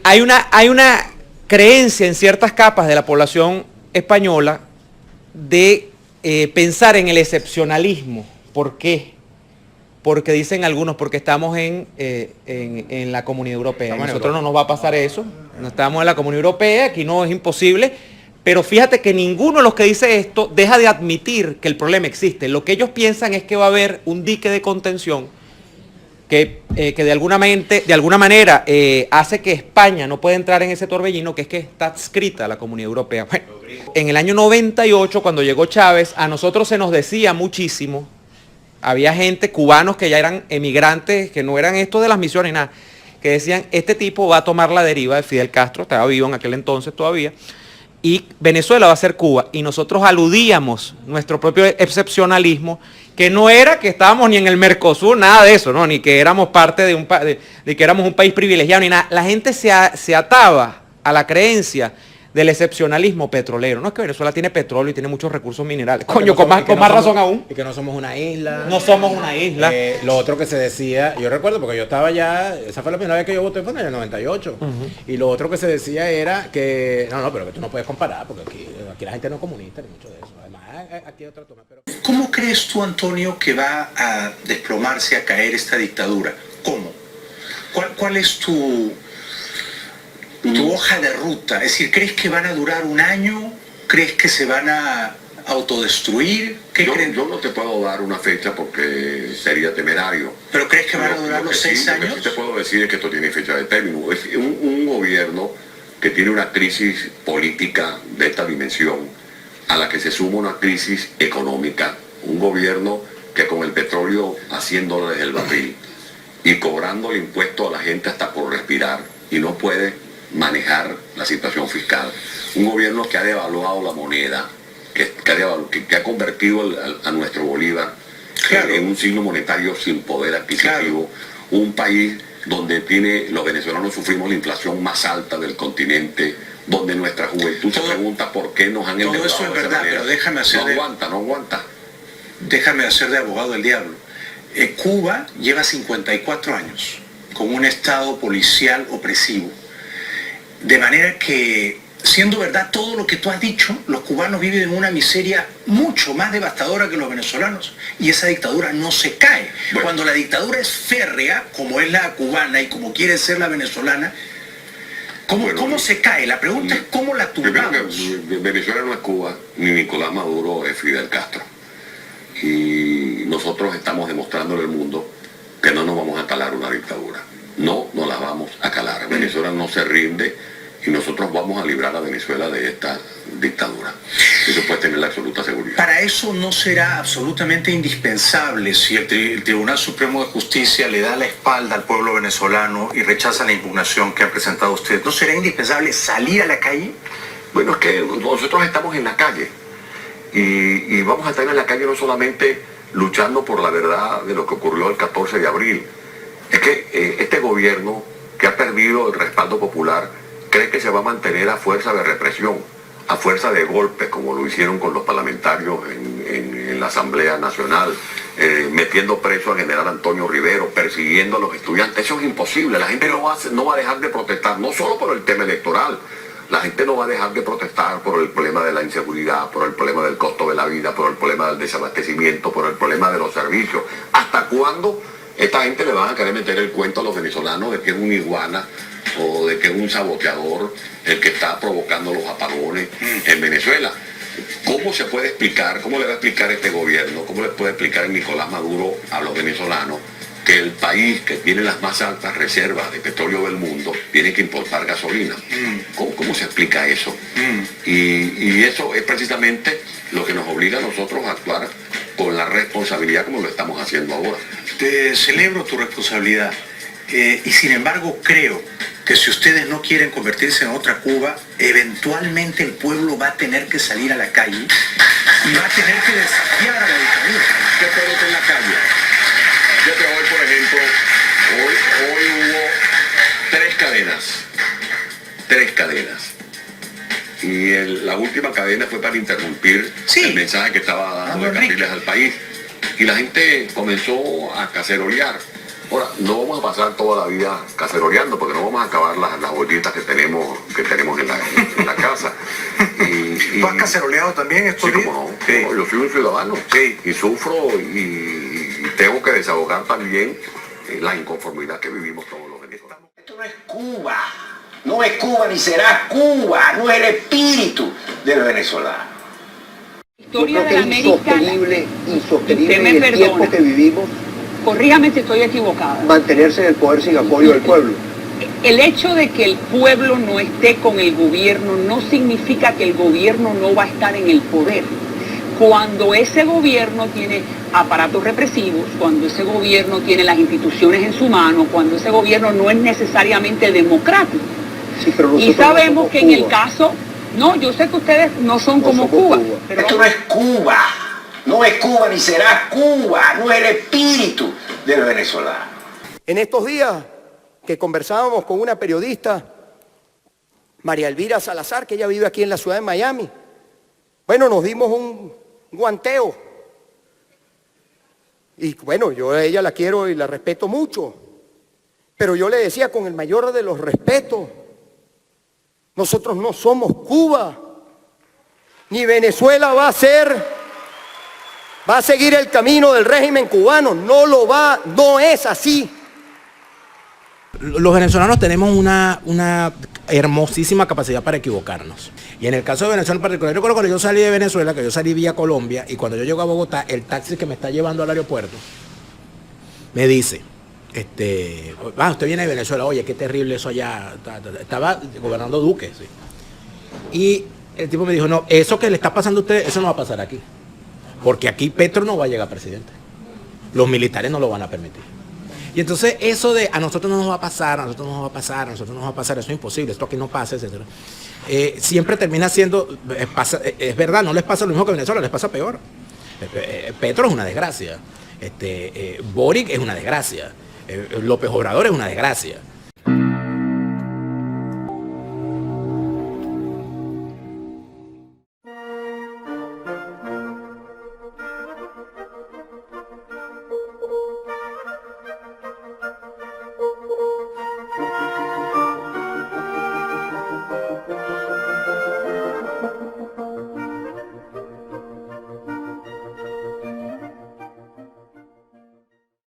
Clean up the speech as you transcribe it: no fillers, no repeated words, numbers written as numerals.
hay una creencia en ciertas capas de la población española de pensar en el excepcionalismo. ¿Por qué? Porque dicen algunos, porque estamos en la Comunidad Europea. A nosotros no nos va a pasar eso. No estamos en la Comunidad Europea, aquí no es imposible. Pero fíjate que ninguno de los que dice esto deja de admitir que el problema existe. Lo que ellos piensan es que va a haber un dique de contención que de alguna manera hace que España no pueda entrar en ese torbellino, que es que está adscrita a la Comunidad Europea. Bueno, en el año 98, cuando llegó Chávez, a nosotros se nos decía muchísimo, había gente, cubanos que ya eran emigrantes, que no eran esto de las misiones, nada, que decían, este tipo va a tomar la deriva de Fidel Castro, estaba vivo en aquel entonces todavía, y Venezuela va a ser Cuba. Y nosotros aludíamos nuestro propio excepcionalismo, que no era que estábamos ni en el Mercosur, nada de eso, ¿no? Ni que éramos parte de que éramos un país privilegiado, ni nada. La gente se ataba a la creencia del excepcionalismo petrolero. No es que Venezuela tiene petróleo y tiene muchos recursos minerales. Coño, con más razón aún. Y que no somos una isla. No somos una isla. Lo otro que se decía, yo recuerdo porque yo estaba ya, esa fue la primera vez que yo voté, fue en el 98. Y lo otro que se decía era que, no, pero que tú no puedes comparar, porque aquí la gente no es comunista ni mucho de eso. Además, aquí hay otra toma. Pero... ¿Cómo crees tú, Antonio, que va a desplomarse, a caer esta dictadura? ¿Cómo? ¿Cuál es tu hoja de ruta? Es decir, ¿crees que van a durar un año? ¿Crees que se van a autodestruir? ¿Qué crees? Yo no te puedo dar una fecha porque sería temerario. ¿Pero crees que van a durar los 6 años? Lo que sí te puedo decir es que esto tiene fecha de término. Es un gobierno que tiene una crisis política de esta dimensión, a la que se suma una crisis económica. Un gobierno que con el petróleo a $100 el barril y cobrando el impuesto a la gente hasta por respirar y no puede manejar la situación fiscal. Un gobierno que ha devaluado la moneda, que ha convertido a nuestro bolívar en un signo monetario sin poder adquisitivo. Un país donde los venezolanos sufrimos la inflación más alta del continente, donde nuestra juventud se pregunta por qué nos han endeudado. Todo eso es verdad, pero déjame hacer no aguanta. Déjame hacer de abogado del diablo. Cuba lleva 54 años con un estado policial opresivo. De manera que, siendo verdad todo lo que tú has dicho, los cubanos viven en una miseria mucho más devastadora que los venezolanos, y esa dictadura no se cae. Bueno, cuando la dictadura es férrea, como es la cubana y como quiere ser la venezolana, ¿cómo se cae? La pregunta es ¿cómo la tumbamos? Venezuela no es Cuba, ni Nicolás Maduro es Fidel Castro. Y nosotros estamos demostrándole al mundo que no nos vamos a calar una dictadura. No nos la vamos a calar. Venezuela no se rinde y nosotros vamos a librar a Venezuela de esta dictadura. Eso puede tener la absoluta seguridad. Para eso no será absolutamente indispensable, si el Tribunal Supremo de Justicia le da la espalda al pueblo venezolano y rechaza la impugnación que han presentado ustedes, ¿no será indispensable salir a la calle? Bueno, es que nosotros estamos en la calle y vamos a estar en la calle no solamente luchando por la verdad de lo que ocurrió el 14 de abril. Es que este gobierno que ha perdido el respaldo popular cree que se va a mantener a fuerza de represión, a fuerza de golpes, como lo hicieron con los parlamentarios en la Asamblea Nacional, metiendo preso al general Antonio Rivero, persiguiendo a los estudiantes. Eso es imposible. La gente no va a dejar de protestar, no solo por el tema electoral. La gente no va a dejar de protestar por el problema de la inseguridad, por el problema del costo de la vida, por el problema del desabastecimiento, por el problema de los servicios. ¿Hasta cuándo esta gente le van a querer meter el cuento a los venezolanos de que es un iguana o de que es un saboteador el que está provocando los apagones en Venezuela? ¿Cómo se puede explicar, cómo le va a explicar este gobierno, cómo le puede explicar Nicolás Maduro a los venezolanos que el país que tiene las más altas reservas de petróleo del mundo tiene que importar gasolina? ¿Cómo se explica eso? Y eso es precisamente lo que nos obliga a nosotros a actuar con la responsabilidad como lo estamos haciendo ahora. Te celebro tu responsabilidad y sin embargo creo que si ustedes no quieren convertirse en otra Cuba, eventualmente el pueblo va a tener que salir a la calle y va a tener que desafiar a la dictadura. ¿Qué puede estar en la calle? Yo que hoy, por ejemplo, hoy hubo 3 cadenas. Y la última cadena fue para interrumpir el mensaje que estaba dando de Capriles al país. Y la gente comenzó a cacerolear. Ahora, no vamos a pasar toda la vida caceroleando, porque no vamos a acabar las ollitas que tenemos en la casa. ¿Tú has caceroleado también estos días? Como no. Sí. Yo soy un ciudadano, sí, y sufro y tengo que desahogar también la inconformidad que vivimos todos los venezolanos. Esto no es Cuba, no es Cuba ni será Cuba, no es el espíritu del venezolano. Historia de la América, insostenible usted me en el tiempo perdona. que vivimos, Corríjame si estoy equivocada. mantenerse en el poder sin apoyo del pueblo. El hecho de que el pueblo no esté con el gobierno no significa que el gobierno no va a estar en el poder. Cuando ese gobierno tiene aparatos represivos, cuando ese gobierno tiene las instituciones en su mano, cuando ese gobierno no es necesariamente democrático. Sí, pero Y nosotros no sabemos somos que en el Cuba. caso, no, yo sé que ustedes no son No como somos Cuba, Cuba. pero Esto no es Cuba, no es Cuba ni será Cuba, no es el espíritu del venezolano. En estos días que conversábamos con una periodista, María Elvira Salazar, que ella vive aquí en la ciudad de Miami, bueno, nos dimos un guanteo. Y bueno, yo a ella la quiero y la respeto mucho, pero yo le decía con el mayor de los respetos, nosotros no somos Cuba, ni Venezuela va a seguir el camino del régimen cubano, no es así. Los venezolanos tenemos una hermosísima capacidad para equivocarnos. Y en el caso de Venezuela en particular, yo recuerdo cuando yo salí de Venezuela, que yo salí vía Colombia, y cuando yo llego a Bogotá, el taxi que me está llevando al aeropuerto me dice, usted viene de Venezuela, oye, qué terrible eso allá. Estaba gobernando Duque, sí. Y el tipo me dijo, no, eso que le está pasando a usted, eso no va a pasar aquí. Porque aquí Petro no va a llegar presidente. Los militares no lo van a permitir. Y entonces eso de a nosotros no nos va a pasar, a nosotros no nos va a pasar, a nosotros no nos va a pasar, eso es imposible, esto aquí no pasa, etc. Siempre termina siendo, es verdad, no les pasa lo mismo que a Venezuela, les pasa peor. Petro es una desgracia, Boric es una desgracia, López Obrador es una desgracia.